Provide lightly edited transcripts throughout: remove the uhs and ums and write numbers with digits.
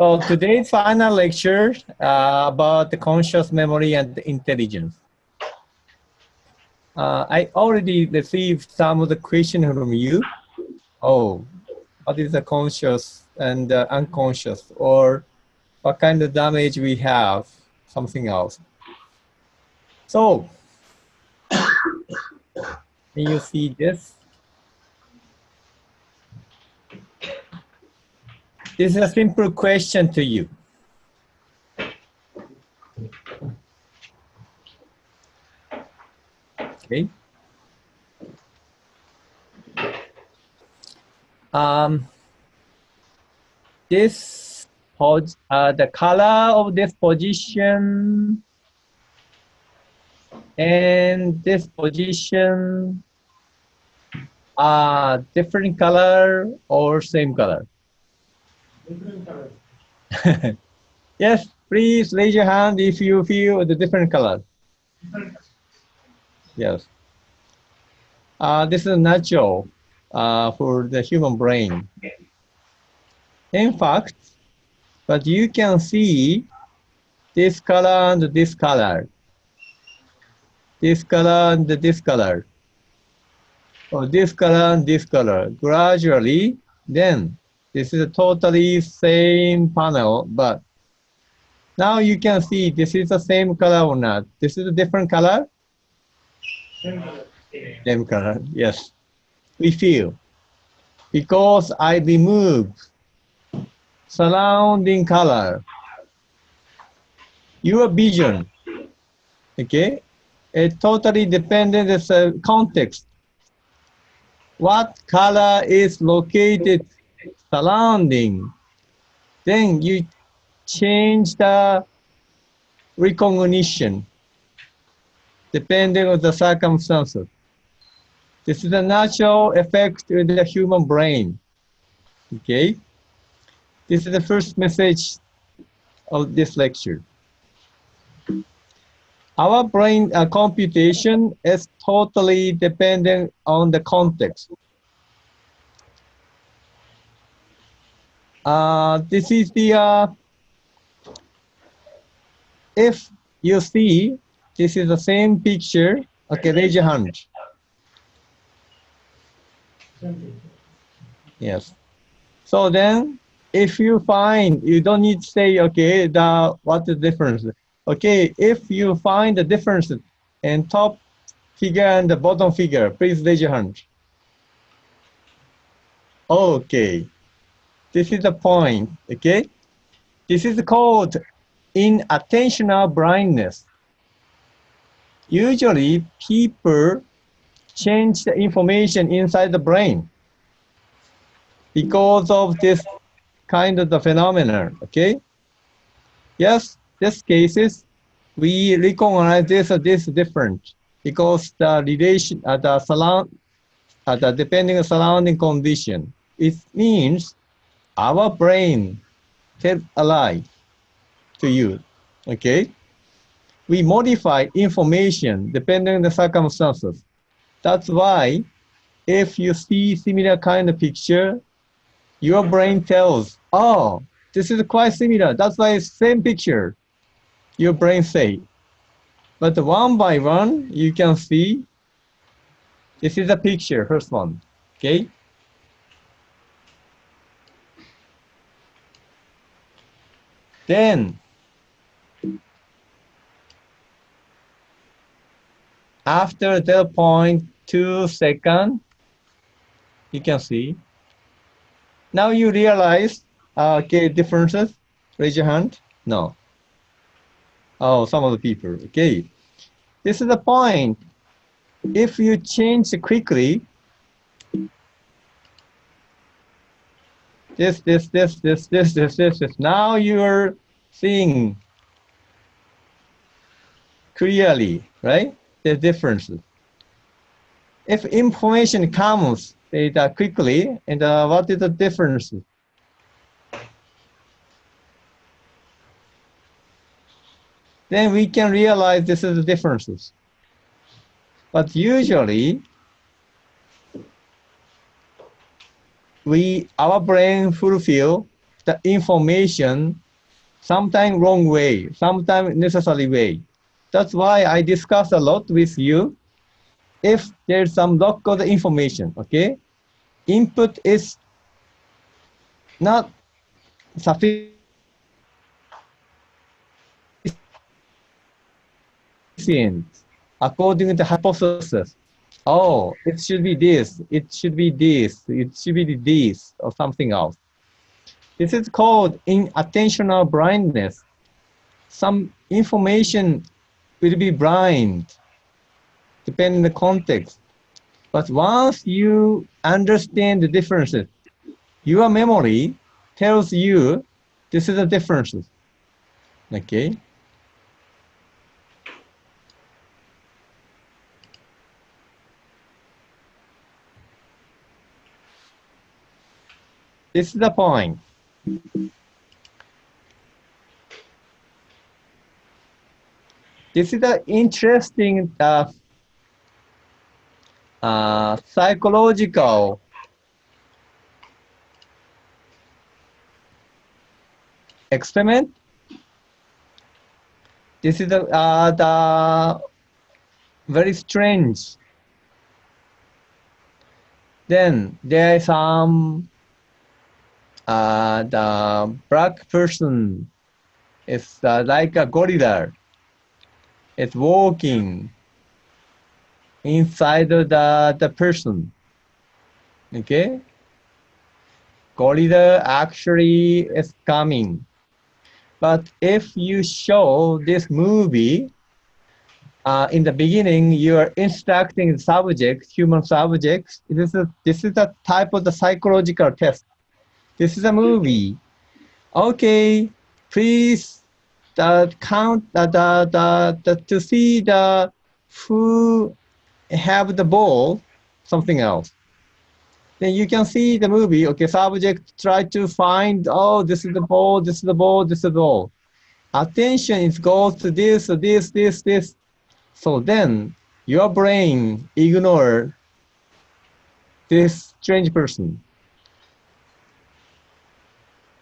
So today's final lecture about the conscious memory and intelligence. I already received some of the questions from you. Oh, what is the conscious and unconscious, or what kind of damage we have, something else. So, can you see this? This is a simple question to you. Okay. The color of this position and this position are different color or same color? Different color. Yes, please raise your hand if you feel the different color. Yes. This is natural for the human brain. In fact, but you can see this color and this color. This color and this color. Or this color and this color. Gradually, then this is a totally same panel, but now you can see this is the same color or not. This is a different color? Same color. Same color, yes. We feel. Because I removed surrounding color, your vision, okay? It totally dependent on the context. What color is located surrounding, then you change the recognition depending on the circumstances. This is a natural effect in the human brain. Okay? This is the first message of this lecture. Our brain computation is totally dependent on the context. This is the, if you see, this is the same picture. Okay, raise your hand. Yes. So then, if you find, you don't need to say, okay, what's the difference? Okay, if you find the difference in top figure and the bottom figure, please raise your hand. Okay, this is the point, okay? This is called inattentional blindness. Usually, people change the information inside the brain because of this kind of the phenomenon, okay? Yes, this cases, we recognize this different because the relation, depending on surrounding condition, it means our brain tells a lie to you, okay? We modify information depending on the circumstances. That's why if you see similar kind of picture, your brain tells, oh, this is quite similar. That's why it's same picture, your brain say. But one by one, you can see, this is a picture, first one, okay? Then, after 0.2 seconds, you can see. Now you realize, okay, differences. Raise your hand. No. Oh, some of the people. Okay. This is the point. If you change quickly, this, now you're seeing clearly, right? The differences. If information comes quickly, and what is the difference? Then we can realize this is the differences. But usually, our brain fulfill the information, sometimes wrong way, sometimes necessary way. That's why I discuss a lot with you. If there's some block of the information, okay, input is not sufficient according to the hypothesis. Oh, it should be this, it should be this, it should be this, or something else. This is called inattentional blindness. Some information will be blind, depending on the context. But once you understand the differences, your memory tells you this is the differences. Okay? This is the point. This is the interesting psychological experiment. This is the very strange. Then there is some the black person is like a gorilla. It's walking inside of the person. Okay? Gorilla actually is coming. But if you show this movie, in the beginning, you are instructing subjects, human subjects. This is a type of the psychological test. This is a movie. Okay, please count to see the who have the ball, something else. Then you can see the movie. Okay, subject try to find. Oh, this is the ball. This is the ball. This is the ball. Attention is goes to this. So then your brain ignore this strange person.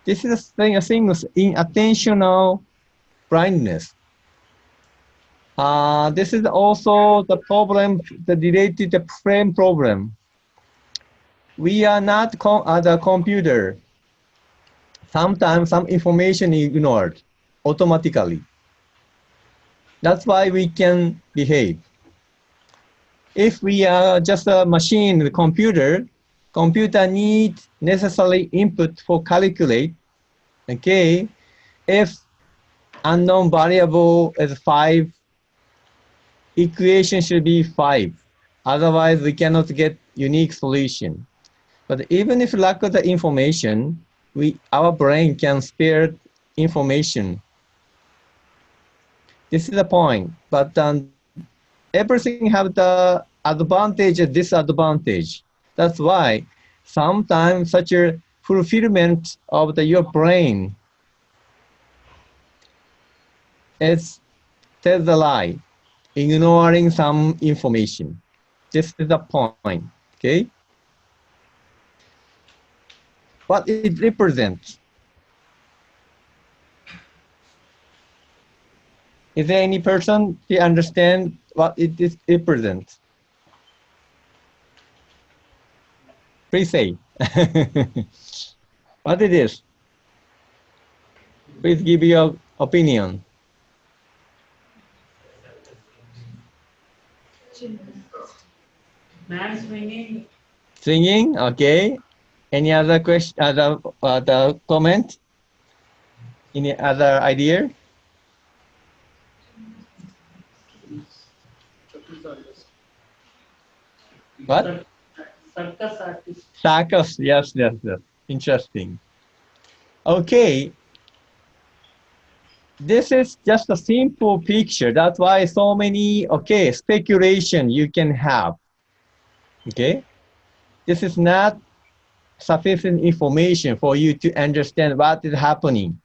This is a thing in attentional blindness. This is also the problem, the related the frame problem. We are not the computer. Sometimes some information is ignored automatically. That's why we can behave. If we are just a machine, the computer needs necessary input for calculate. Okay, if unknown variable is 5, equation should be 5. Otherwise, we cannot get unique solution. But even if lack of the information, our brain can spare information. This is the point. But everything have the advantage and disadvantage. That's why sometimes such a fulfillment of your brain is tells a lie, ignoring some information. This is the point. Okay. What it represents. Is there any person to understand what it represents? Please say. What it is? Please give your opinion. Man swinging. Singing, okay. Any other question, other comment? Any other idea? What? Circus artist. Circus, yes. Interesting. Okay. This is just a simple picture. That's why so many, okay, speculation you can have. Okay. This is not sufficient information for you to understand what is happening.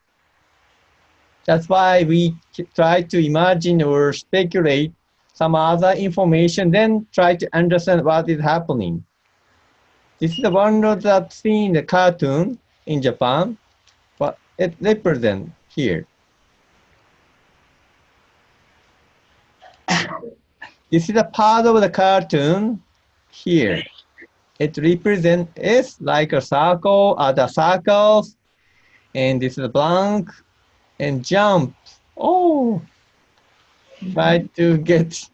That's why we try to imagine or speculate some other information, then try to understand what is happening. This is the one that seen the cartoon in Japan. it represents here. This is a part of the cartoon here. It represents it's like a circle, other circles, and this is blank and jump. Oh, try to get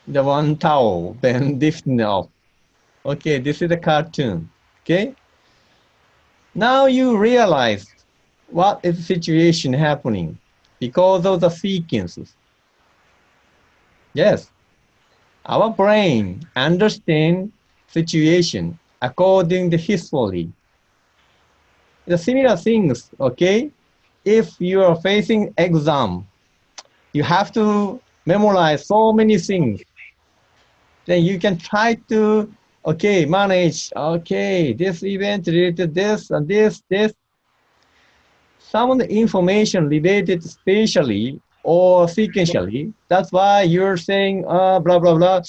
the one towel, then lift it off. Okay, this is the cartoon. Okay, now you realize what is the situation happening because of the sequences. Yes, our brain understands situation according to history. The similar things, okay? If you are facing exam, you have to memorize so many things. Then you can try to, okay, manage, okay, this event related to this and this. Some of the information related spatially or sequentially. That's why you're saying, blah, blah, blah.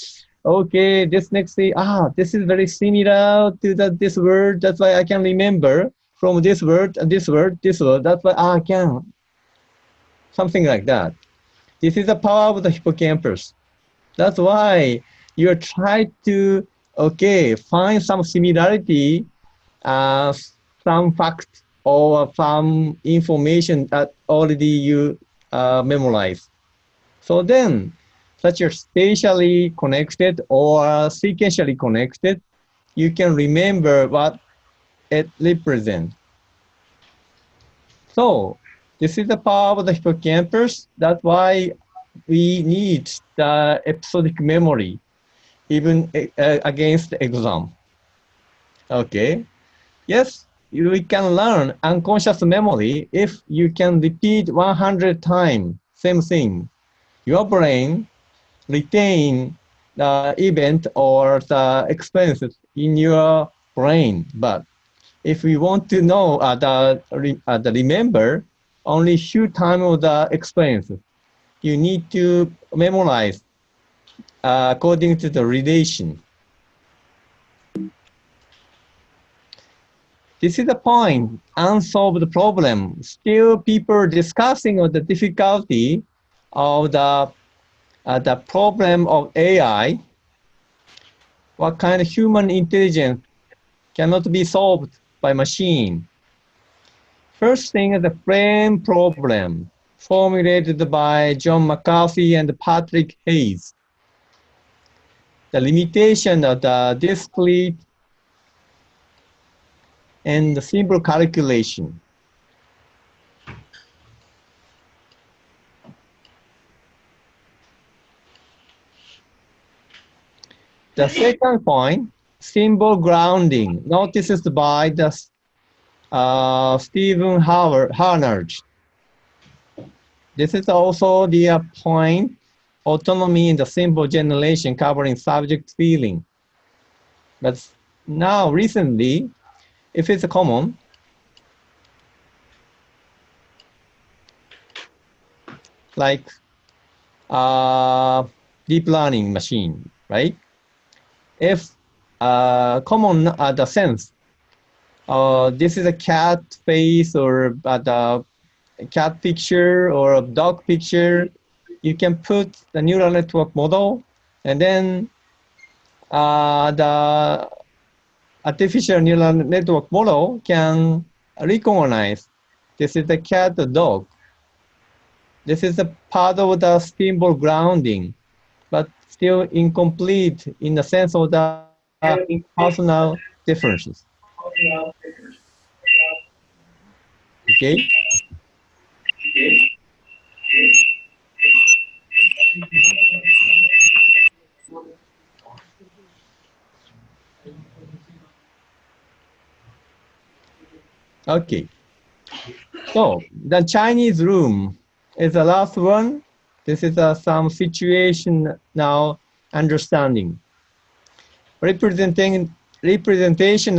Okay, this next thing, this is very similar to this word. That's why I can remember from this word and this word, this word. That's why I can. Something like that. This is the power of the hippocampus. That's why you're trying to, okay, find some similarity, uh, some fact or some information that already you memorize. So then, such as spatially connected or sequentially connected, you can remember what it represents. So this is the power of the hippocampus. That's why we need the episodic memory, even against the exam. Okay. Yes, we can learn unconscious memory if you can repeat 100 times same thing. Your brain retain the event or the experiences in your brain. But if we want to know the remember only few times of the experiences, you need to memorize according to the relation. This is the point, unsolved problem. Still people discussing the difficulty of the problem of AI. What kind of human intelligence cannot be solved by machine? First thing is the frame problem, formulated by John McCarthy and Patrick Hayes. The limitation of the discrete and the simple calculation. The second point, symbol grounding, noticed by the Stephen Harnard. This is also the point, autonomy in the symbol generation covering subject feeling. But now recently, if it's common, like deep learning machine, right? If common the sense, this is a cat face or the cat picture or a dog picture, you can put the neural network model, and then the artificial neural network model can recognize this is the cat or dog. This is a part of the symbol grounding, but still incomplete in the sense of the personal differences. Okay. Okay. So the Chinese room is the last one. This is some situation now understanding. Representation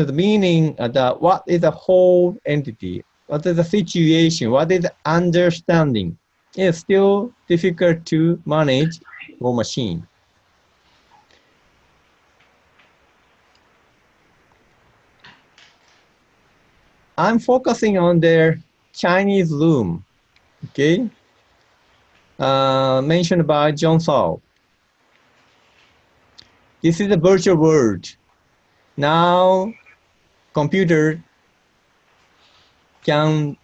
of the meaning of the what is a whole entity, what is the situation, what is the understanding. It's still difficult to manage for machine. I'm focusing on their Chinese room, okay, mentioned by John Saul. This is a virtual world. Now, computer can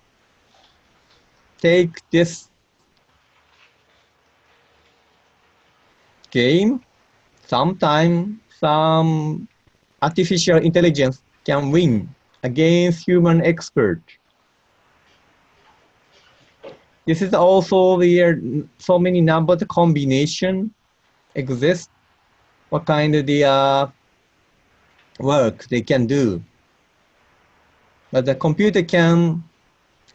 take this game. Sometimes some artificial intelligence can win against human expert. This is also where so many number combination exist. What kind of the work they can do. But the computer can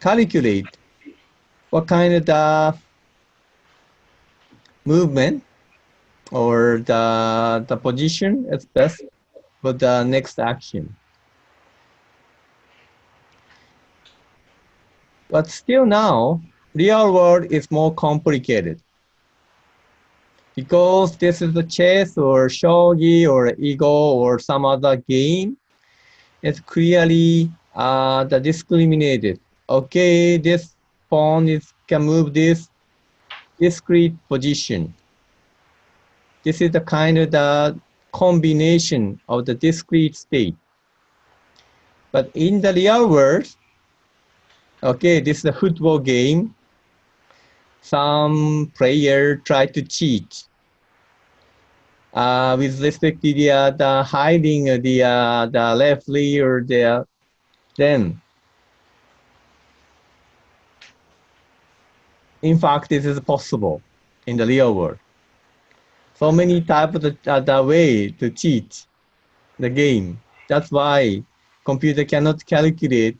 calculate what kind of the movement or the position is best for the next action. But still now, real world is more complicated. Because this is a chess or shogi or ego or some other game, it's clearly the discriminated. Okay, this pawn can move this discrete position. This is the kind of the combination of the discrete state. But in the real world, okay, this is a football game. Some player try to cheat with respect to the hiding the referee or then. In fact, this is possible in the real world. So many types of the way to cheat the game. That's why computer cannot calculate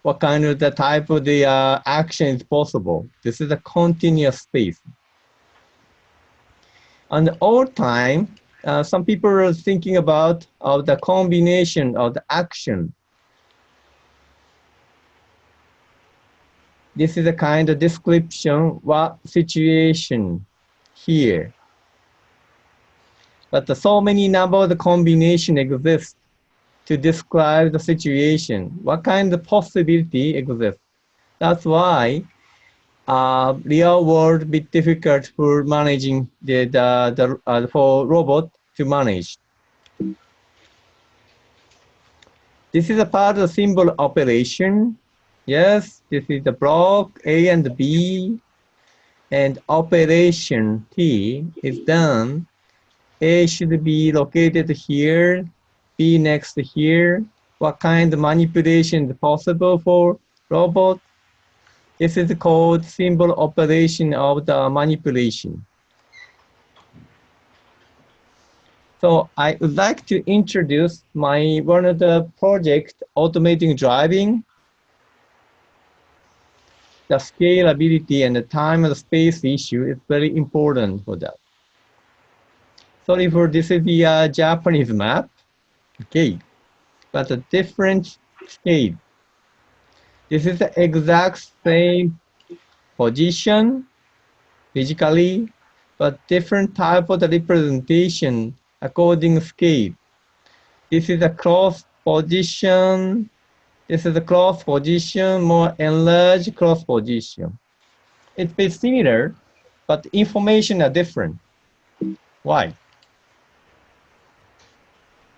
what kind of the type of the action is possible. This is a continuous space. And all time, some people are thinking about the combination of the action. This is a kind of description, what situation here. But so many number of the combination exist to describe the situation. What kind of possibility exists? That's why real world bit difficult for managing for robot to manage. This is a part of symbol operation. Yes, this is the block A and B, and operation T is done. A should be located here, B next here. What kind of manipulation is possible for robot? This is called symbol operation of the manipulation. So I would like to introduce one of the project, automating driving. The scalability and the time and space issue is very important for that. Sorry for this is the Japanese map. Okay, but a different scale. This is the exact same position physically, but different type of the representation according to scale. This is a cross position. This is a cross position, more enlarged cross position. It's similar, but information are different. Why?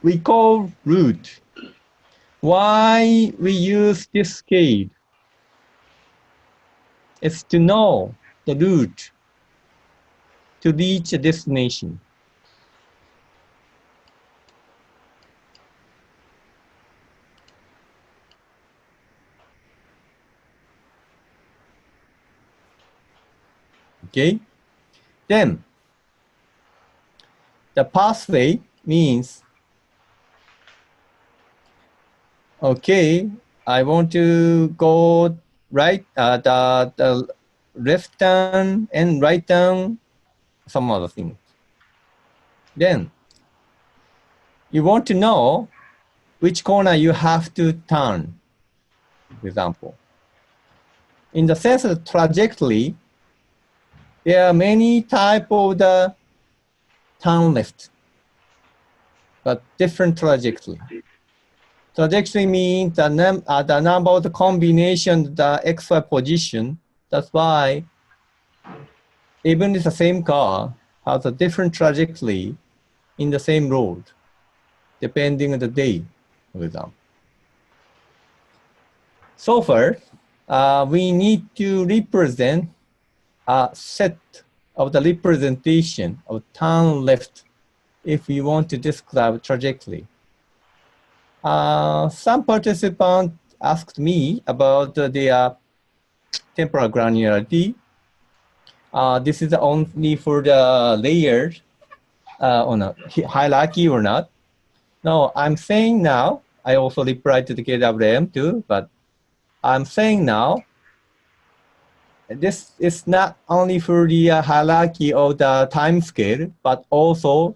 We call route. Why we use this scale? It's to know the route to reach a destination. Okay? Then, the pathway means, okay, I want to go right, the left turn and right turn, some other things. Then, you want to know which corner you have to turn, for example. In the sense of trajectory, there are many types of the turn left, but different trajectory. Trajectory means the number of the combination, the XY position. That's why even if the same car has a different trajectory in the same road, depending on the day, for example. So far, we need to represent a set of the representation of turn left if we want to describe trajectory. Some participants asked me about the temporal granularity. This is only for the layer on a hierarchy or not. No, I'm saying now, I also replied to the KWM too, but I'm saying now, this is not only for the hierarchy of the time scale, but also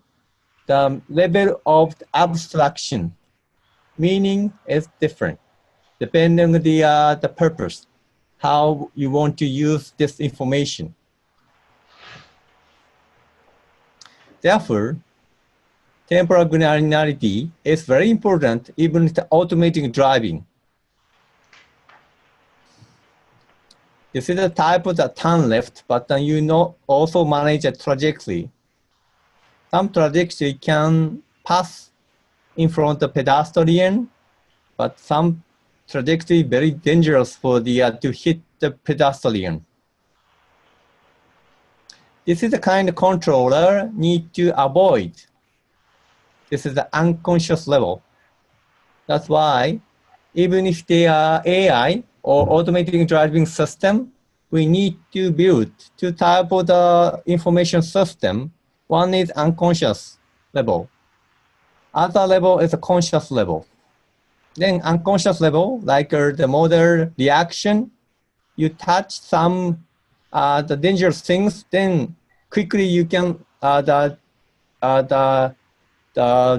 the level of the abstraction. Meaning is different, depending on the purpose, how you want to use this information. Therefore, temporal granularity is very important even with the automatic driving. This is the type of the turn left, but then you also manage a trajectory. Some trajectory can pass in front of pedestrian, but some trajectory very dangerous for the to hit the pedestrian. This is the kind of controller need to avoid. This is the unconscious level. That's why even if they are AI or automatic driving system, we need to build two types of the information system. One is unconscious level. Other level is a conscious level. Then unconscious level, like the model reaction, you touch some the dangerous things, then quickly you can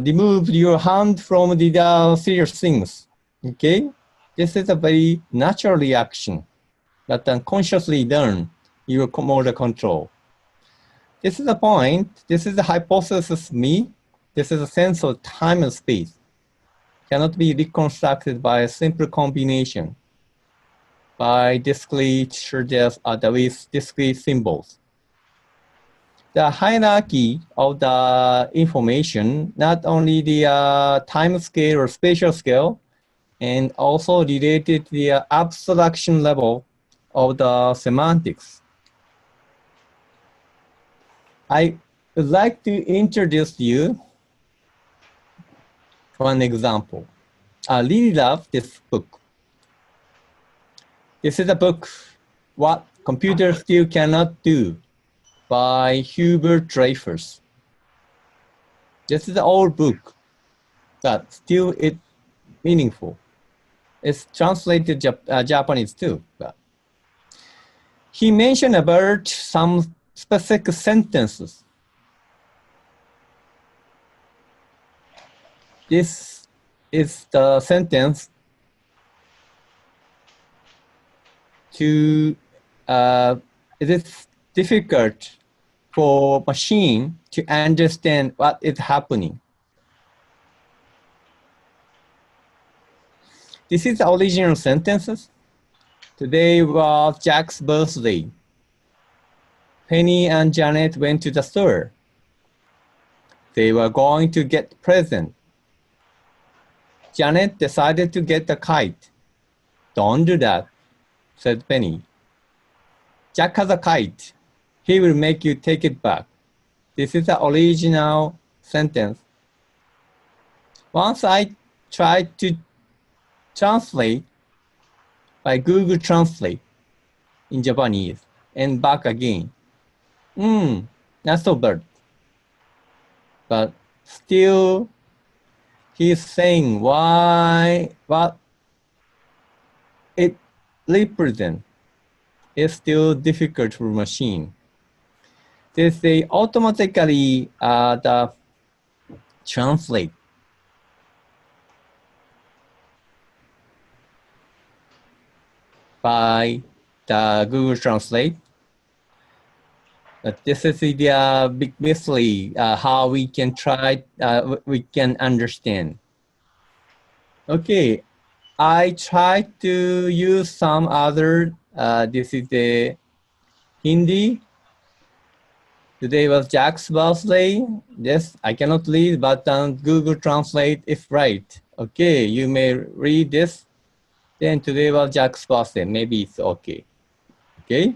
remove your hand from the serious things. Okay, this is a very natural reaction that unconsciously done your motor control. This is the point. This is the hypothesis me. This is a sense of time and space. Cannot be reconstructed by a simple combination by discrete with discrete symbols. The hierarchy of the information, not only the time scale or spatial scale, and also related to the abstraction level of the semantics. I would like to introduce you one example. I really love this book. This is a book, What Computers Still Cannot Do, by Hubert Dreyfus. This is an old book, but still it's meaningful. It's translated Japanese too. But he mentioned about some specific sentences. This is the sentence to, it is difficult for machine to understand what is happening. This is the original sentences. Today was Jack's birthday. Penny and Janet went to the store. They were going to get a present. Janet decided to get a kite. Don't do that, said Penny. Jack has a kite. He will make you take it back. This is the original sentence. Once I tried to translate by Google Translate in Japanese and back again. Not so bad. But still, he's saying what it represents is still difficult for machine. They automatically translate. By the Google Translate. But this is the big mystery, how we can try, we can understand. Okay, I tried to use some other, this is the Hindi. Today was Jack's birthday. Yes, I cannot read, but Google Translate is right. Okay, you may read this. Then today was Jack's birthday. Maybe it's okay. Okay?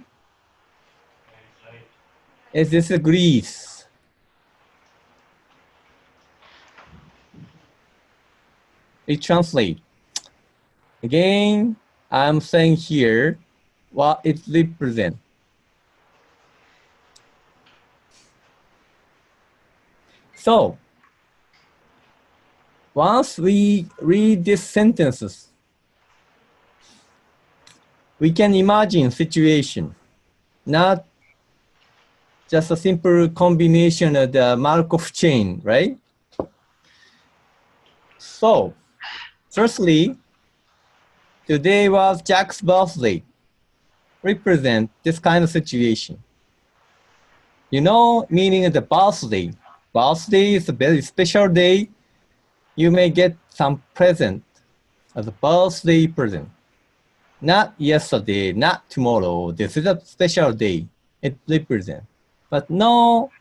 Yes, this is Greece. We translate. Again, I'm saying here what it represents. So, once we read these sentences, we can imagine situation, not just a simple combination of the Markov chain, right? So, firstly, today was Jack's birthday. Represent this kind of situation. You know, meaning of the birthday. Birthday is a very special day. You may get some present as a birthday present. Not yesterday, not tomorrow. This is a special day. It represents. But no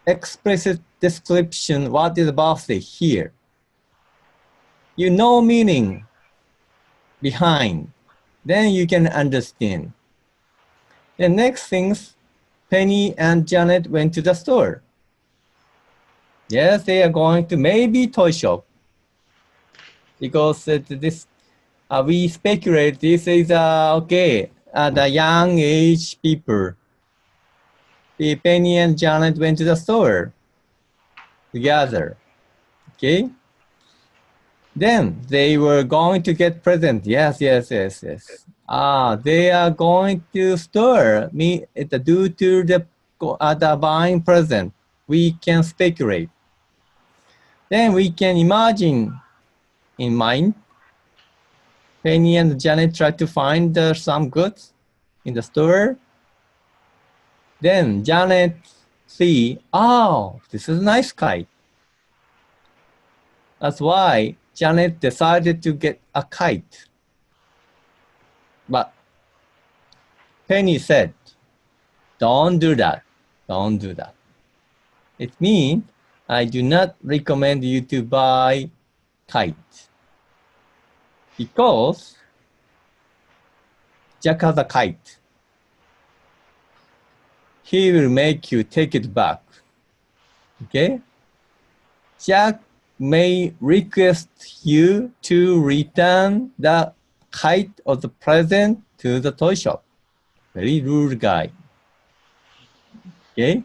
explicit description what is birthday here. You know meaning behind. Then you can understand. The next things, Penny and Janet went to the store. Yes, they are going to maybe toy shop. Because this we speculate this is okay, the young age people. The Penny and Janet went to the store together. Okay. Then they were going to get present. Yes. They are going to store me due to the buying present. We can speculate. Then we can imagine in mind. Penny and Janet try to find some goods in the store. Then Janet see, oh, this is a nice kite. That's why Janet decided to get a kite. But Penny said, don't do that. Don't do that. It means I do not recommend you to buy kite. Because Jack has a kite. He will make you take it back. Okay? Jack may request you to return the kite or the present to the toy shop. Very rude guy. Okay?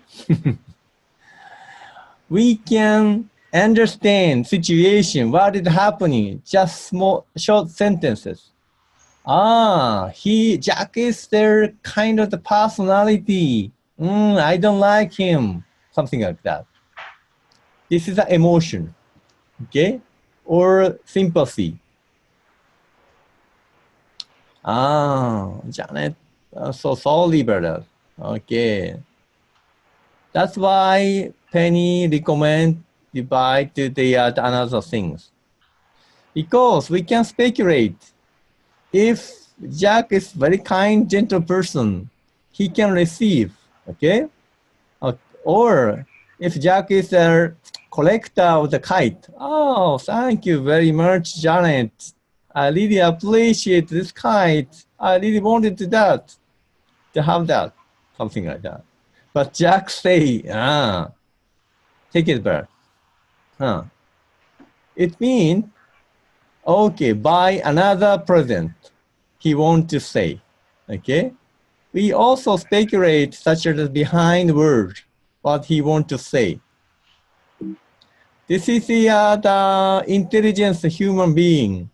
We can understand situation, what is happening, just small short sentences. Jack is their kind of the personality. I don't like him. Something like that. This is an emotion. Okay? Or sympathy. Janet, so liberal. Okay. That's why Penny recommend to buy to the another things. Because we can speculate. If Jack is very kind, gentle person, he can receive. Okay? Or if Jack is a collector of the kite, oh, thank you very much, Janet. I really appreciate this kite. I really wanted to have that, something like that. But Jack say, take it back. It means, okay, buy another present. He want to say, okay? We also speculate such as behind word, what he want to say. This is the intelligence of human being,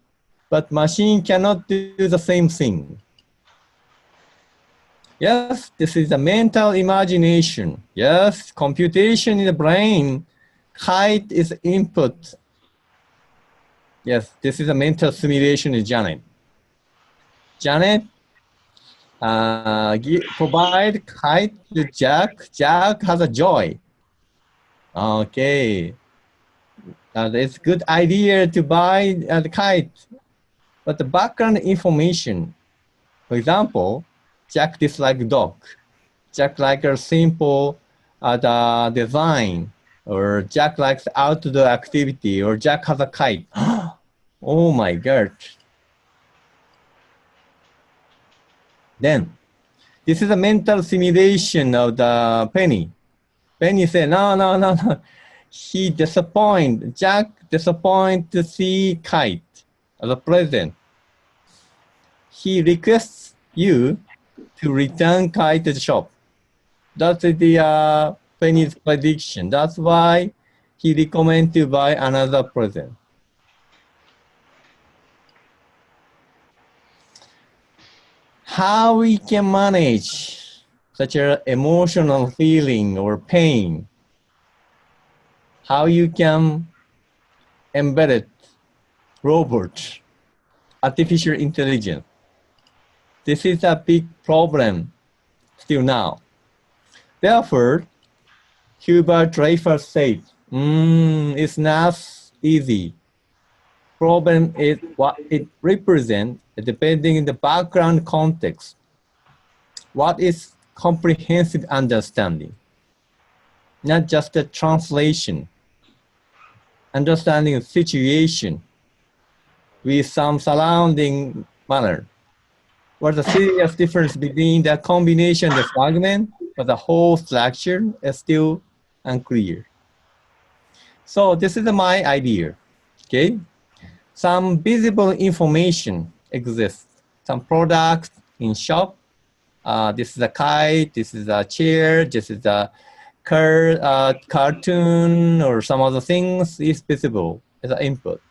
but machine cannot do the same thing. Yes, this is a mental imagination. Yes, computation in the brain. Height is input. Yes, this is a mental simulation in Janet. Janet provide height to Jack. Jack has a joy. Okay. It's a good idea to buy the kite, but the background information, for example, Jack dislikes dog, Jack likes a simple the design, or Jack likes outdoor activity, or Jack has a kite. Oh my God. Then, this is a mental simulation of the Penny. Penny said, no, no, no, no. Jack disappointed to see kite as a present. He requests you to return kite to the shop. That's the Penny's prediction. That's why he recommends to buy another present. How we can manage such an emotional feeling or pain? How you can embed it, robot, artificial intelligence? This is a big problem still now. Therefore, Hubert Dreyfus said, it's not easy. Problem is what it represents depending on the background context. What is comprehensive understanding? Not just a translation. Understanding a situation with some surrounding manner. What's the serious difference between the combination of the fragment but the whole structure is still unclear. So this is my idea, okay? Some visible information exists. Some products in shop. This is a kite, this is a chair, this is a cartoon or some other things is visible as an input.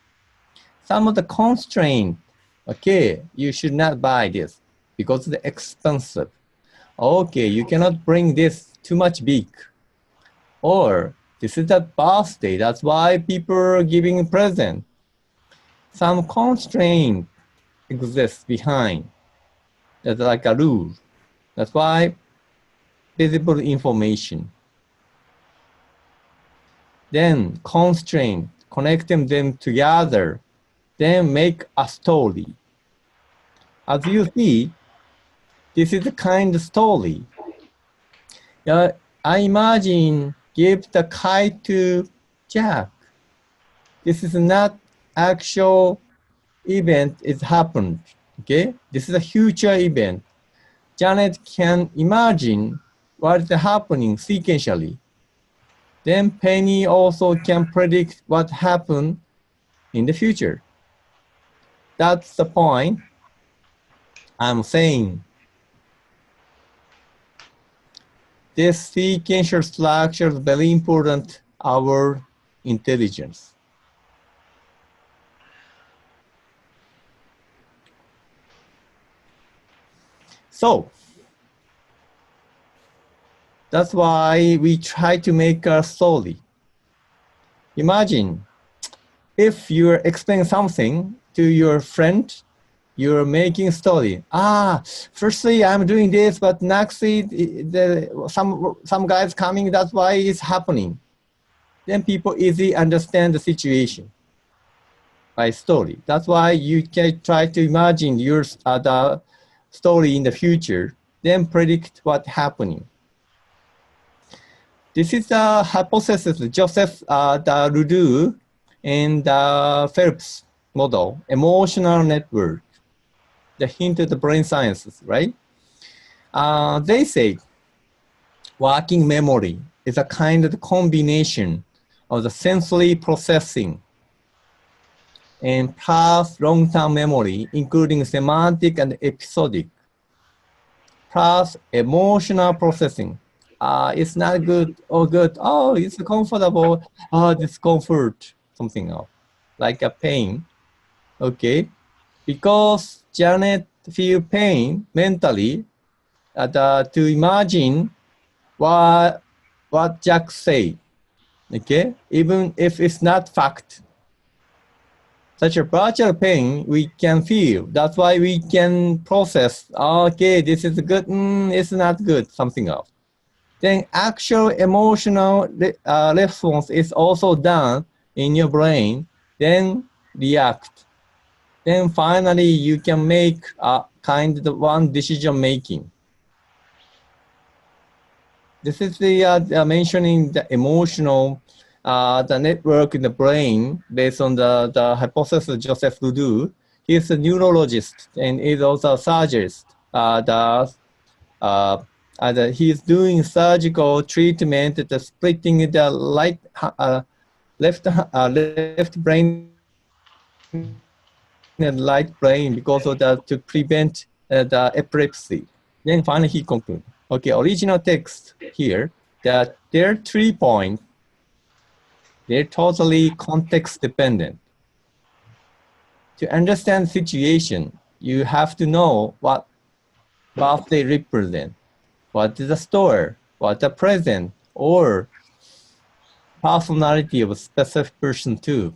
Some of the constraint, okay, you should not buy this because it's expensive. Okay, you cannot bring this too much big. Or this is a birthday, that's why people are giving a present. Some constraint exists behind. That's like a rule. That's why visible information. Then constraint, connecting them together, then make a story. As you see, this is the kind of story. I imagine give the kite to Jack. This is not actual event, it happened, okay? This is a future event. Janet can imagine what is happening sequentially. Then Penny also can predict what happened in the future. That's the point I'm saying. This sequential structure is very important our intelligence. So that's why we try to make a story. Imagine if you're explaining something to your friend, you're making a story. Firstly, I'm doing this, but nextly, some guys coming, that's why it's happening. Then people easily understand the situation by story. That's why you can try to imagine your the story in the future, then predict what's happening. This is a hypothesis Joseph Ledoux and Phelps model, emotional network, the hint of the brain sciences, right? They say working memory is a kind of combination of the sensory processing and plus long-term memory, including semantic and episodic, plus emotional processing. It's not good or good. Oh, it's comfortable. Discomfort, something else, like a pain. Okay, because Janet feel pain mentally, to imagine what Jack say. Okay, even if it's not fact. Such a virtual pain we can feel. That's why we can process. Okay, this is good. It's not good. Something else. Then actual emotional response is also done in your brain, then react. Then finally, you can make a kind of one decision making. This is the mentioning the emotional, the network in the brain based on the hypothesis Joseph Ledoux. He's a neurologist and is also a surgeon. He's doing surgical treatment, the splitting the left brain and right brain because of that to prevent the epilepsy. Then finally he concluded. Okay, original text here that there are 3 points. They're totally context dependent. To understand situation, you have to know what birthday represent, what is the store, what the present, or personality of a specific person too.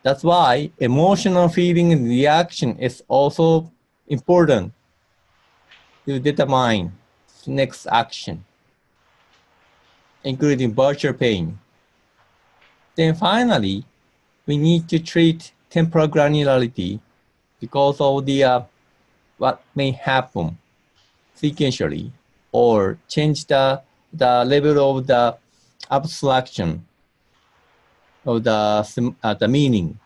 That's why emotional feeling and reaction is also important to determine next action, including virtual pain. Then finally, we need to treat temporal granularity because of the what may happen sequentially or change the level of the abstraction of the meaning.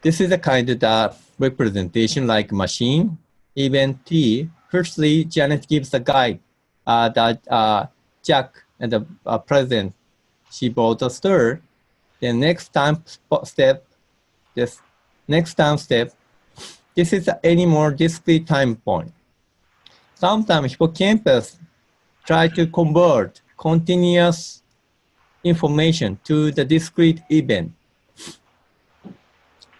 This is a kind of the representation like machine, event T. Firstly, Janet gives a guide that Jack and the present, she bought a store. Then next time step, this next time step, this is any more discrete time point. Sometimes hippocampus try to convert continuous information to the discrete event.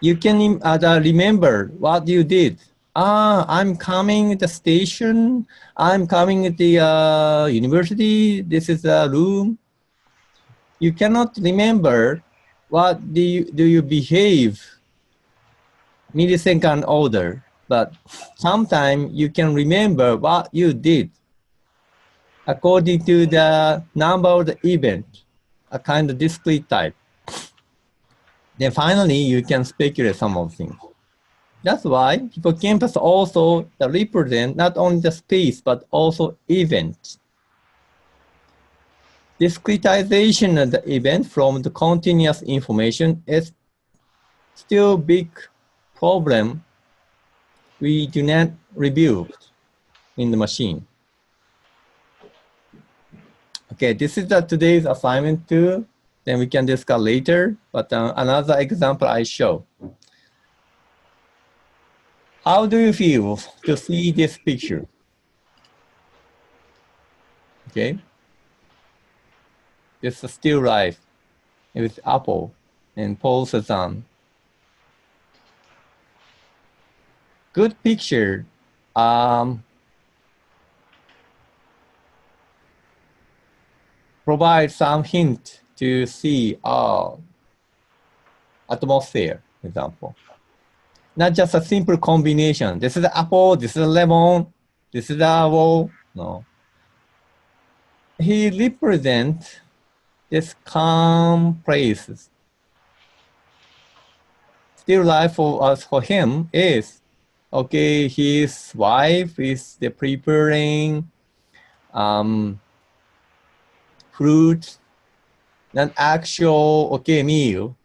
You can remember what you did. I'm coming at the station. I'm coming at the university. This is a room. You cannot remember what do you behave millisecond order, but sometimes you can remember what you did according to the number of the event, a kind of discrete type. Then finally, you can speculate some of things. That's why hippocampus also represent not only the space, but also events. Discretization of the event from the continuous information is still a big problem we do not review in the machine. Okay, this is today's assignment too. Then we can discuss later, but another example I show. How do you feel to see this picture? Okay. This is still life with Apple and Paul Cézanne. Good picture. Provide some hint to see atmosphere, for example. Not just a simple combination. This is the apple, this is a lemon, this is the apple. No. He represents this calm places. Still life for us, for him is, okay, his wife is preparing fruit, not actual meal,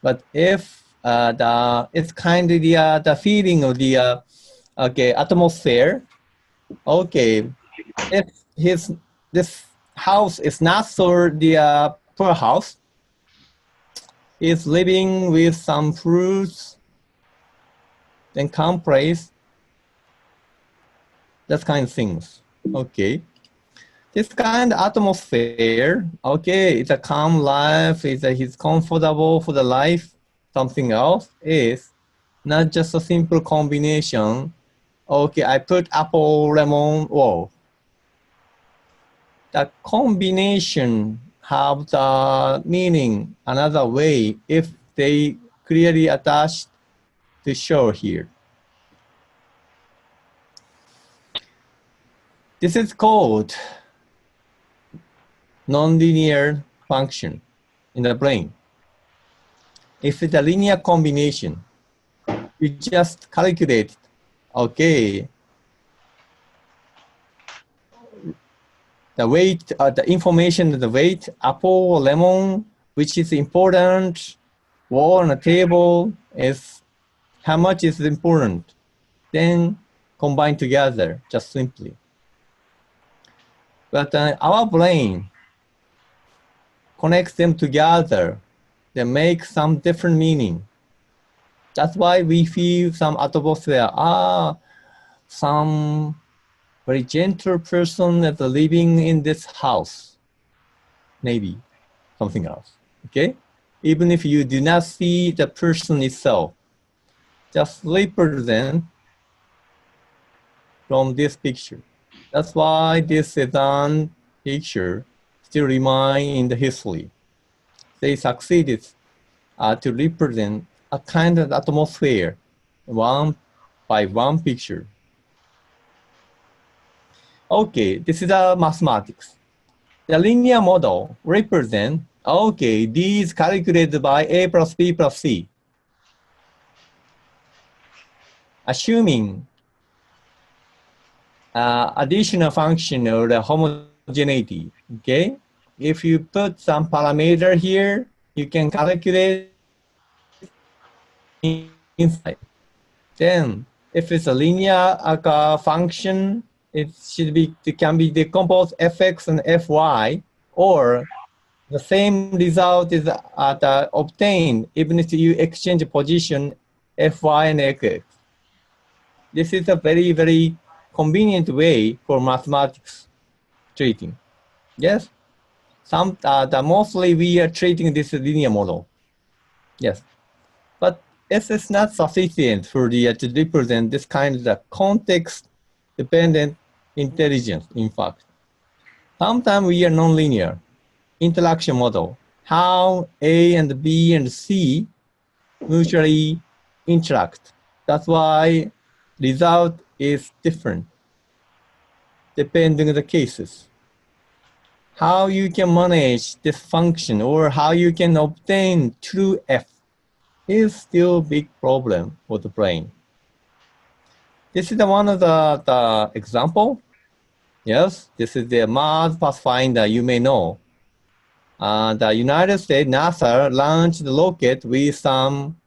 but if it's kind of the feeling of the atmosphere. Okay, if this house is not so the poor house, he's living with some fruits, then calm place. That kind of things. Okay. This kind of atmosphere, okay, it's a calm life, he's comfortable for the life. Something else is not just a simple combination. Okay, I put apple, lemon, whoa. The combination have the meaning another way if they clearly attached to show here. This is called nonlinear function in the brain. If it's a linear combination, you just calculate, okay, the weight, the information, the weight, apple or lemon, which is important, wall on a table is how much is important. Then combine together, just simply. But our brain connects them together. They make some different meaning. That's why we feel some atmosphere. Some very gentle person is living in this house. Maybe something else. Okay? Even if you do not see the person itself, just represent from this picture. That's why this Cezanne picture still remain in the history. They succeeded to represent a kind of atmosphere one by one picture. Okay, this is a mathematics. The linear model represent, okay, these calculated by A plus B plus C. Assuming additional function or the homogeneity, okay? If you put some parameter here, you can calculate inside. Then, if it's a linear function, it can be decomposed fx and fy, or the same result is obtained even if you exchange position fy and xx. This is a very, very convenient way for mathematics treating. Yes, mostly we are treating this linear model. Yes, but this is not sufficient for to represent this kind of context-dependent intelligence. In fact, sometimes we are nonlinear interaction model. How A and B and C mutually interact. That's why result is different depending on the cases. How you can manage this function or how you can obtain true F is still a big problem for the brain. This is one of the example. Yes, this is the Mars Pathfinder, you may know. The United States, NASA launched the rocket with some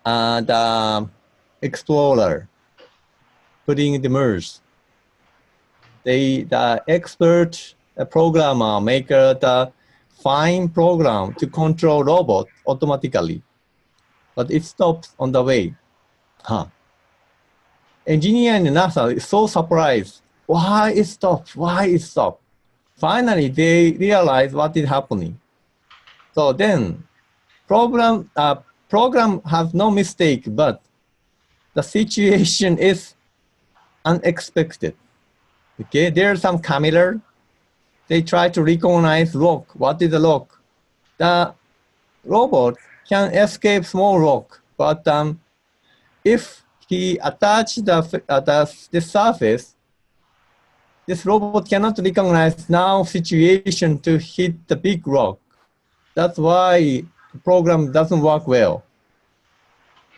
the explorer putting the Mars. The expert programmer make the fine program to control robot automatically, but it stops on the way. Engineer in NASA is so surprised. Why it stopped? Why it stopped? Finally, they realize what is happening. So then, program has no mistake, but the situation is unexpected. Okay, there's some camera. They try to recognize rock. What is the rock? The robot can escape small rock, but if he attach the surface, this robot cannot recognize now situation to hit the big rock. That's why the program doesn't work well.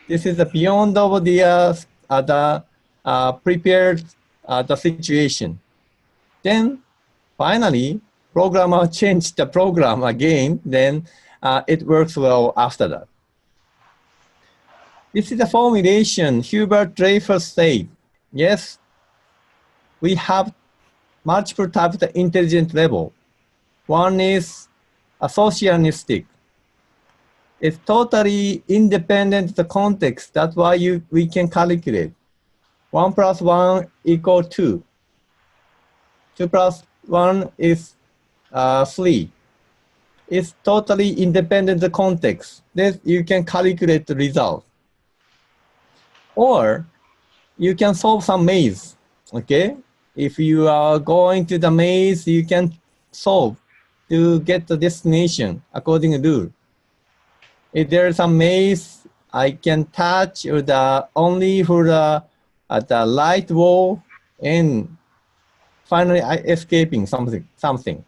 This is beyond of the prepared the situation. Then finally, programmer changed the program again. Then it works well after that. This is the formulation Hubert Dreyfus said. Yes, we have multiple types of intelligent level. One is associationistic. It's totally independent of the context. That's why we can calculate. 1 plus 1 equals 2. 2 plus 1 is 3. It's totally independent of the context. Then you can calculate the result. Or you can solve some maze, okay? If you are going to the maze, you can solve to get the destination according to rule. If there is a maze, I can touch only for the light wall and finally I escaping something.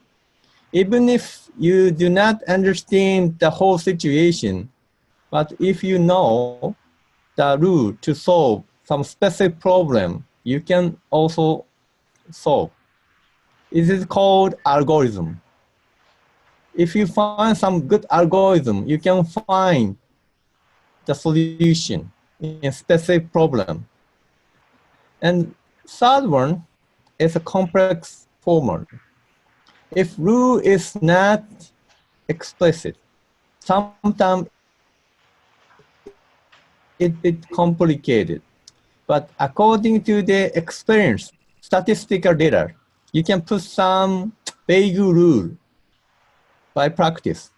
Even if you do not understand the whole situation, but if you know the rule to solve some specific problem, you can also solve. It is called algorithm. If you find some good algorithm, you can find the solution in specific problem. And third one is a complex formal. If rule is not explicit, sometimes it complicated. But according to the experience, statistical data, you can put some vague rule by practice.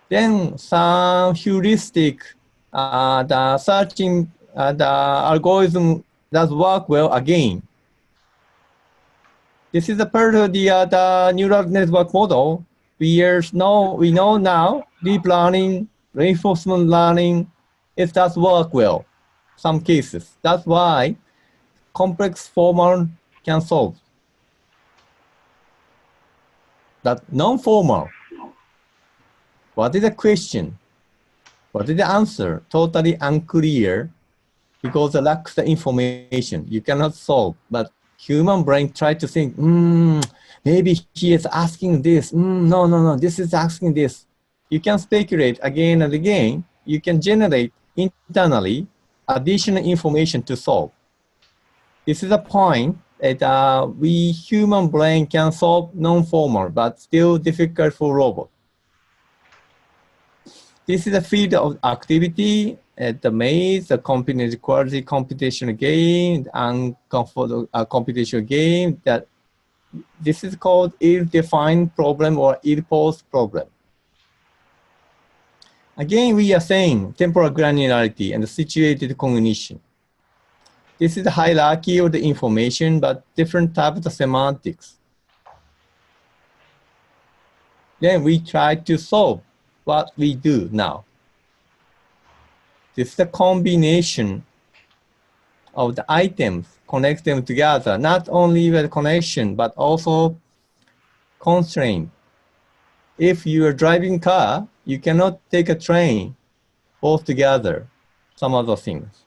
Then some heuristic, the searching, the algorithm does work well again. This is a part of the neural network model. We know now deep learning, reinforcement learning, it does work well. Some cases. That's why complex formal can solve. That non-formal. What is the question? What is the answer? Totally unclear because it lacks the information. You cannot solve. But human brain try to think, maybe he is asking this. No, this is asking this. You can speculate again and again. You can generate internally additional information to solve. This is a point that we human brain can solve non-formal, but still difficult for robot. This is a field of activity at the maze, the quality computational game, and computational game. That this is called ill-defined problem or ill-posed problem. Again, we are saying temporal granularity and situated cognition. This is the hierarchy of the information, but different types of semantics. Then we try to solve what we do now. This is the combination of the items, connect them together, not only with connection, but also constraint. If you are driving car, you cannot take a train both together, some other things.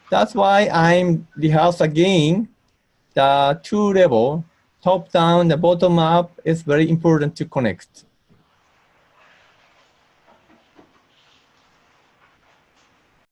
That's why I'm rehearse again the two level, top down, the bottom up is very important to connect.